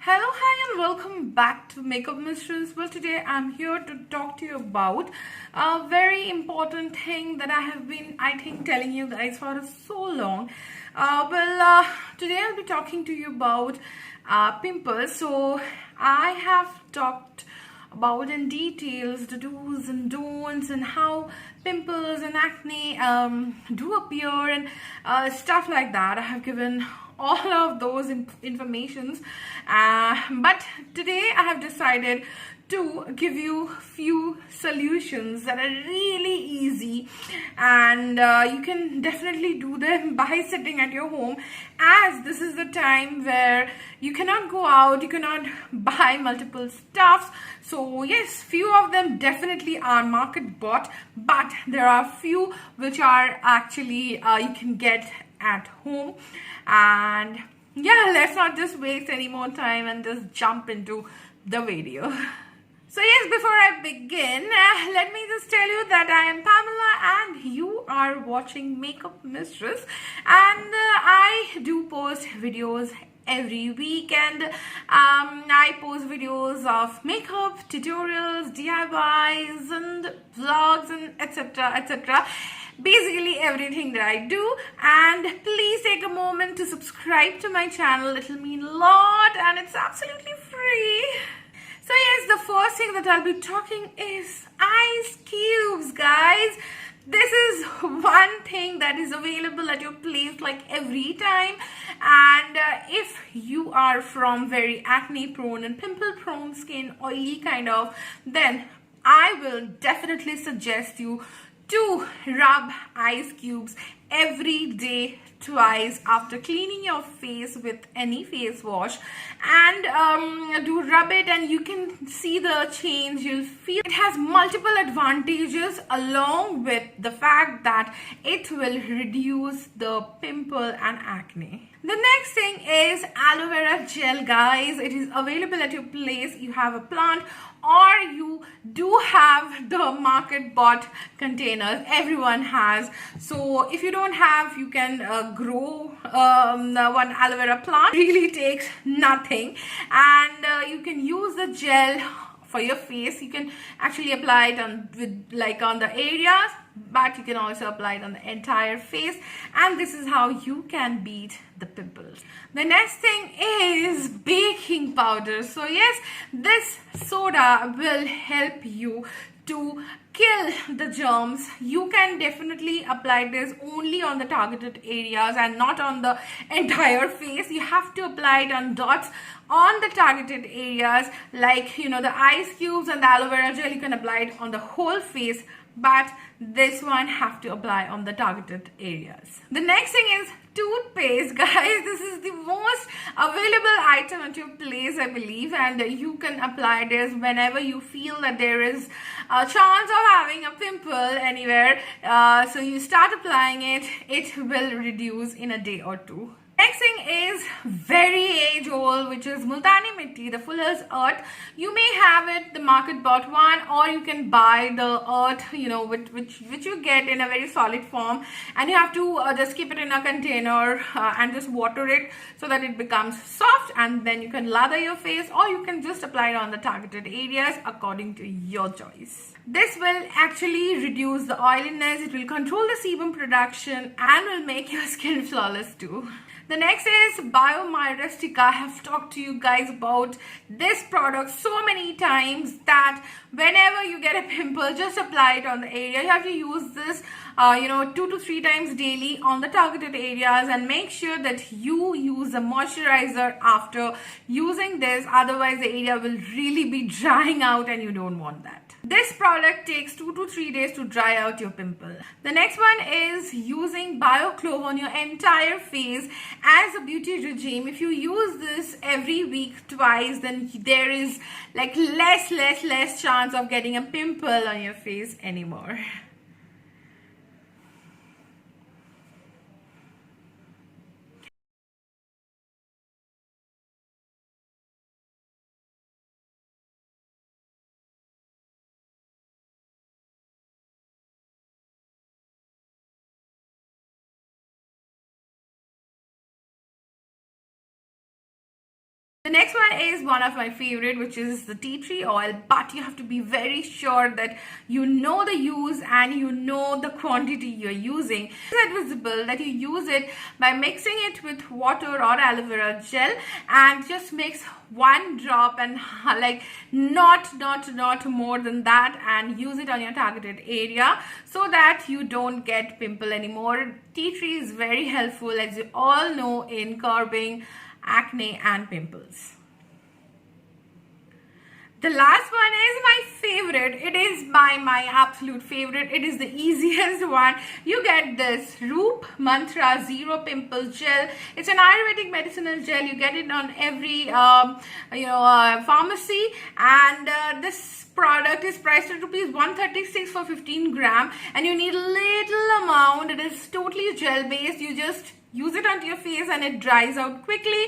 Hello, hi, and welcome back to Makeup Mistress. Well, today I'm here to talk to you about a very important thing that I have been, I think, telling you guys for so long. Today I'll be talking to you about pimples. So, I have talked about in details the do's and don'ts and how pimples and acne do appear and stuff like that. I have given all of those informations, but today I have decided to give you few solutions that are really easy, and you can definitely do them by sitting at your home, as this is the time where you cannot go out, you cannot buy multiple stuffs. So yes, few of them definitely are market bought, but there are few which are actually you can get at home. And yeah, let's not just waste any more time and just jump into the video. So yes, before I begin, let me just tell you that I am Pamela and you are watching Makeup Mistress, and I do post videos every week, and I post videos of makeup tutorials, DIYs and vlogs and etc. Basically everything that I do. And please take a moment to subscribe to my channel. It'll mean a lot and it's absolutely free. So yes, the first thing that I'll be talking is ice cubes, guys. This is one thing that is available at your place like every time, and if you are from very acne prone and pimple prone skin, oily kind of, then I will definitely suggest you to rub ice cubes every day, twice after cleaning your face with any face wash, and do rub it, and you can see the change. You'll feel it has multiple advantages, along with the fact that it will reduce the pimple and acne. The next thing is aloe vera gel, guys. It is available at your place. You have a plant or you do have the market bought containers. Everyone has. So if you don't have, you can grow one aloe vera plant. It really takes nothing, and you can use the gel for your face. You can actually apply it on the areas, but you can also apply it on the entire face, and this is how you can beat the pimples. The next thing is baking powder. So yes, this soda will help you to kill the germs. You can definitely apply this only on the targeted areas and not on the entire face. You have to apply it on dots on the targeted areas, like the ice cubes and the aloe vera gel. You can apply it on the whole face, but this one have to apply on the targeted areas. The next thing is toothpaste, guys. This is the most available item at your place, I believe, and you can apply this whenever you feel that there is a chance of having a pimple anywhere. So you start applying it, it will reduce in a day or two. Next thing is very age old, which is Multani Mitti, the Fuller's Earth. You may have it, the market bought one, or you can buy the earth, which you get in a very solid form, and you have to just keep it in a container and just water it so that it becomes soft, and then you can lather your face, or you can just apply it on the targeted areas according to your choice. This will actually reduce the oiliness, it will control the sebum production, and will make your skin flawless too. The next is Biomyristica. I have talked to you guys about this product so many times that whenever you get a pimple, just apply it on the area. You have to use this 2 to 3 times daily on the targeted areas, and make sure that you use a moisturizer after using this. Otherwise the area will really be drying out, and you don't want that. This product takes 2 to 3 days to dry out your pimple. The next one is using BioClove on your entire face as a beauty regime. If you use this every week twice, then there is like less chance of getting a pimple on your face anymore. The next one is one of my favorite, which is the tea tree oil, but you have to be very sure that you know the use and you know the quantity you're using. It's advisable that you use it by mixing it with water or aloe vera gel, and just mix 1 drop and like not more than that, and use it on your targeted area so that you don't get pimple anymore. Tea tree is very helpful, as you all know, in curbing acne and pimples. The last one is my favorite. It is my absolute favorite. It is the easiest one. You get this Roop Mantra Zero Pimple Gel. It's an Ayurvedic medicinal gel. You get it on every pharmacy, and this product is priced at rupees 136 for 15 gram, and you need a little amount. It is totally gel based. You just use it onto your face and it dries out quickly,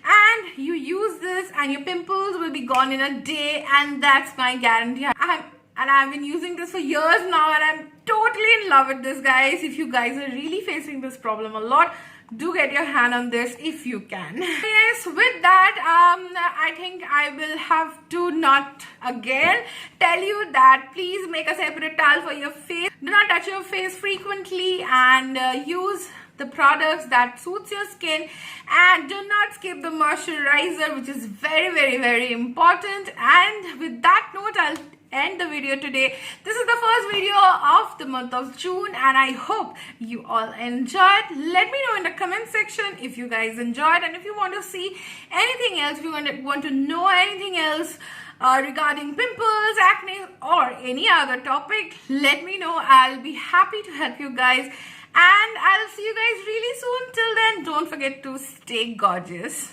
and you use this and your pimples will be gone in a day, and that's my guarantee. I've been using this for years now, and I'm totally in love with this, guys. If you guys are really facing this problem a lot, do get your hand on this if you can. Yes, with that, I think I will have to not again tell you that please make a separate towel for your face. Do not touch your face frequently, and use the products that suits your skin, and do not skip the moisturizer, which is very important. And with that note, I'll end the video today. This is the first video of the month of June, and I hope you all enjoyed. Let me know in the comment section if you guys enjoyed, and if you want to see anything else, if you want to know anything else regarding pimples, acne, or any other topic, let me know. I'll be happy to help you guys, and I'll see you guys really soon. Till then, don't forget to stay gorgeous.